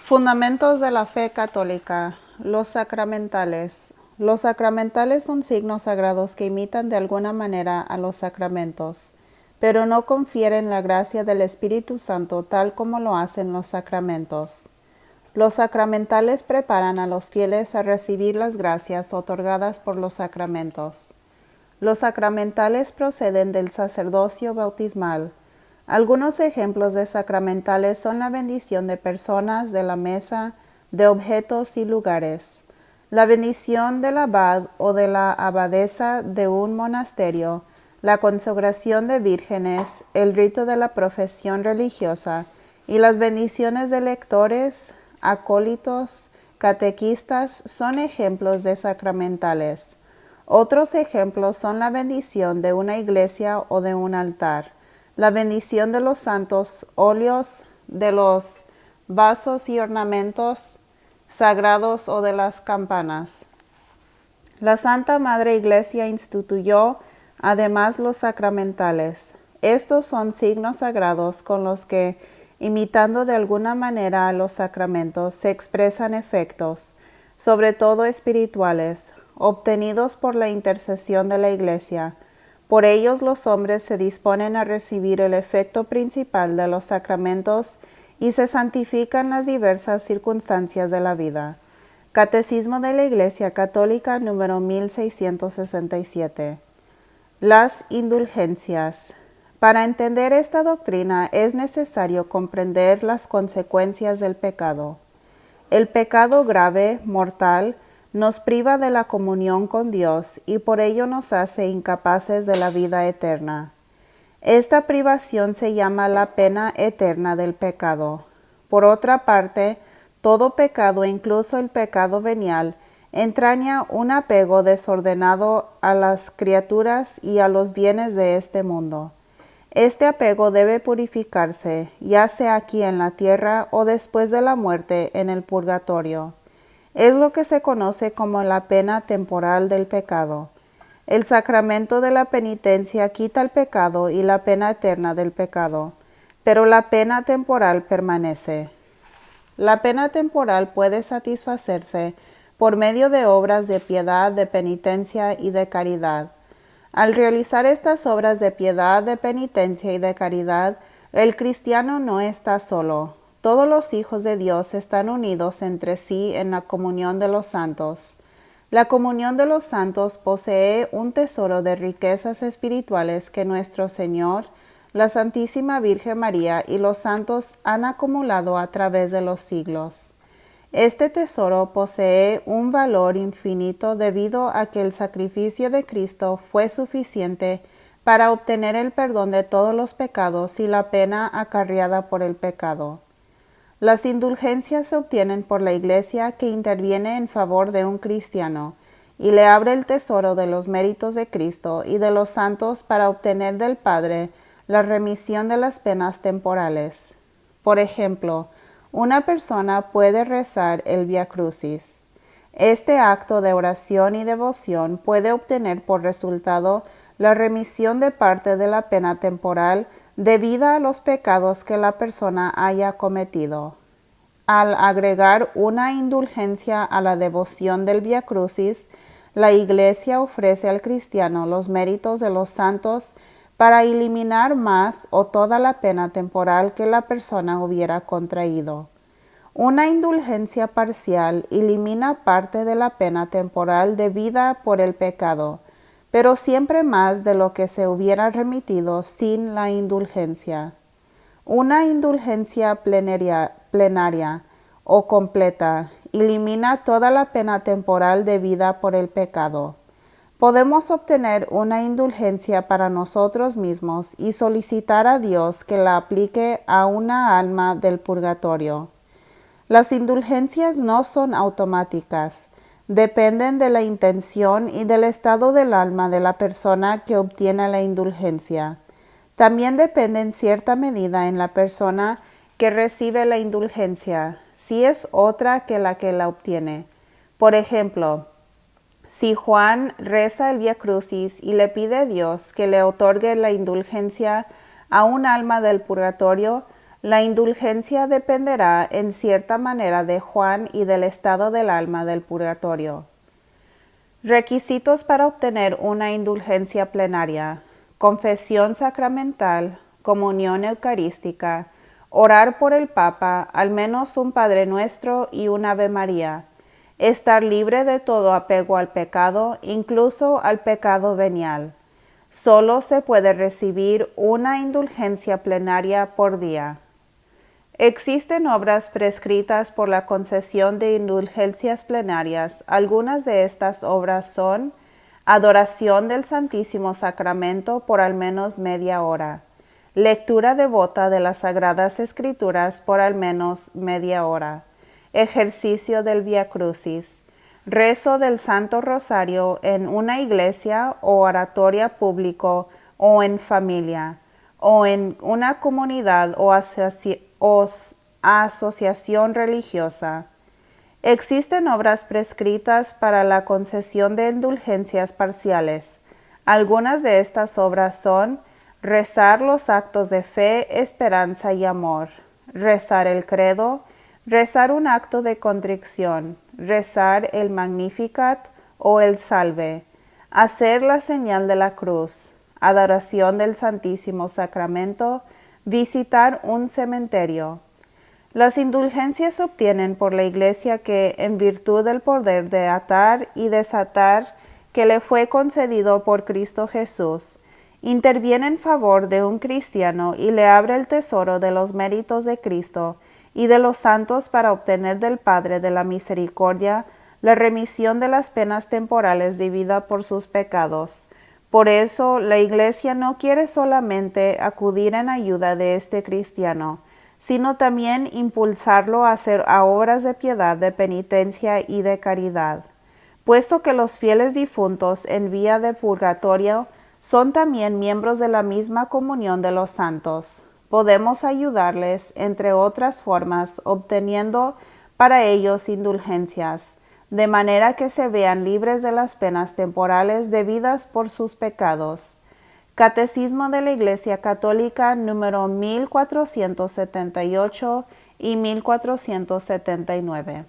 Fundamentos de la fe católica. Los sacramentales. Los sacramentales son signos sagrados que imitan de alguna manera a los sacramentos, pero no confieren la gracia del Espíritu Santo tal como lo hacen los sacramentos. Los sacramentales preparan a los fieles a recibir las gracias otorgadas por los sacramentos. Los sacramentales proceden del sacerdocio bautismal. Algunos ejemplos de sacramentales son la bendición de personas, de la mesa, de objetos y lugares, la bendición del abad o de la abadesa de un monasterio, la consagración de vírgenes, el rito de la profesión religiosa y las bendiciones de lectores, acólitos, catequistas son ejemplos de sacramentales. Otros ejemplos son la bendición de una iglesia o de un altar, la bendición de los santos óleos, de los vasos y ornamentos sagrados o de las campanas. La Santa Madre Iglesia instituyó además los sacramentales. Estos son signos sagrados con los que, imitando de alguna manera a los sacramentos, se expresan efectos, sobre todo espirituales, obtenidos por la intercesión de la Iglesia. Por ellos los hombres se disponen a recibir el efecto principal de los sacramentos y se santifican las diversas circunstancias de la vida. Catecismo de la Iglesia Católica número 1667. Las indulgencias. Para entender esta doctrina es necesario comprender las consecuencias del pecado. El pecado grave, mortal, nos priva de la comunión con Dios y por ello nos hace incapaces de la vida eterna. Esta privación se llama la pena eterna del pecado. Por otra parte, todo pecado, incluso el pecado venial, entraña un apego desordenado a las criaturas y a los bienes de este mundo. Este apego debe purificarse, ya sea aquí en la tierra o después de la muerte en el purgatorio. Es lo que se conoce como la pena temporal del pecado. El sacramento de la penitencia quita el pecado y la pena eterna del pecado, pero la pena temporal permanece. La pena temporal puede satisfacerse por medio de obras de piedad, de penitencia y de caridad. Al realizar estas obras de piedad, de penitencia y de caridad, el cristiano no está solo. Todos los hijos de Dios están unidos entre sí en la comunión de los santos. La comunión de los santos posee un tesoro de riquezas espirituales que nuestro Señor, la Santísima Virgen María y los santos han acumulado a través de los siglos. Este tesoro posee un valor infinito debido a que el sacrificio de Cristo fue suficiente para obtener el perdón de todos los pecados y la pena acarreada por el pecado. Las indulgencias se obtienen por la Iglesia que interviene en favor de un cristiano y le abre el tesoro de los méritos de Cristo y de los santos para obtener del Padre la remisión de las penas temporales. Por ejemplo, una persona puede rezar el Vía Crucis. Este acto de oración y devoción puede obtener por resultado la remisión de parte de la pena temporal debida a los pecados que la persona haya cometido. Al agregar una indulgencia a la devoción del Vía Crucis, la Iglesia ofrece al cristiano los méritos de los santos para eliminar más o toda la pena temporal que la persona hubiera contraído. Una indulgencia parcial elimina parte de la pena temporal debida por el pecado, pero siempre más de lo que se hubiera remitido sin la indulgencia. Una indulgencia plenaria o completa elimina toda la pena temporal debida por el pecado. Podemos obtener una indulgencia para nosotros mismos y solicitar a Dios que la aplique a una alma del purgatorio. Las indulgencias no son automáticas, dependen de la intención y del estado del alma de la persona que obtiene la indulgencia. También depende en cierta medida en la persona que recibe la indulgencia, si es otra que la obtiene. Por ejemplo, si Juan reza el Vía Crucis y le pide a Dios que le otorgue la indulgencia a un alma del purgatorio, La indulgencia dependerá en cierta manera de Juan y del estado del alma del purgatorio. Requisitos para obtener una indulgencia plenaria: confesión sacramental, comunión eucarística, orar por el Papa, al menos un Padre Nuestro y un Ave María, estar libre de todo apego al pecado, incluso al pecado venial. Solo se puede recibir una indulgencia plenaria por día. Existen obras prescritas por la concesión de indulgencias plenarias. Algunas de estas obras son: adoración del Santísimo Sacramento por al menos media hora, lectura devota de las Sagradas Escrituras por al menos media hora, ejercicio del Vía Crucis, rezo del Santo Rosario en una iglesia o oratoria público o en familia, o en una comunidad o asociación religiosa. Existen obras prescritas para la concesión de indulgencias parciales. Algunas de estas obras son: rezar los actos de fe, esperanza y amor, rezar el credo, rezar un acto de contrición, rezar el Magnificat o el Salve, hacer la señal de la cruz, adoración del Santísimo Sacramento, visitar un cementerio. Las indulgencias se obtienen por la Iglesia que, en virtud del poder de atar y desatar que le fue concedido por Cristo Jesús, interviene en favor de un cristiano y le abre el tesoro de los méritos de Cristo y de los santos para obtener del Padre de la Misericordia la remisión de las penas temporales debidas por sus pecados. Por eso, la Iglesia no quiere solamente acudir en ayuda de este cristiano, sino también impulsarlo a hacer obras de piedad, de penitencia y de caridad. Puesto que los fieles difuntos en vía de purgatorio son también miembros de la misma comunión de los santos, podemos ayudarles, entre otras formas, obteniendo para ellos indulgencias, de manera que se vean libres de las penas temporales debidas por sus pecados. Catecismo de la Iglesia Católica número 1478 y 1479.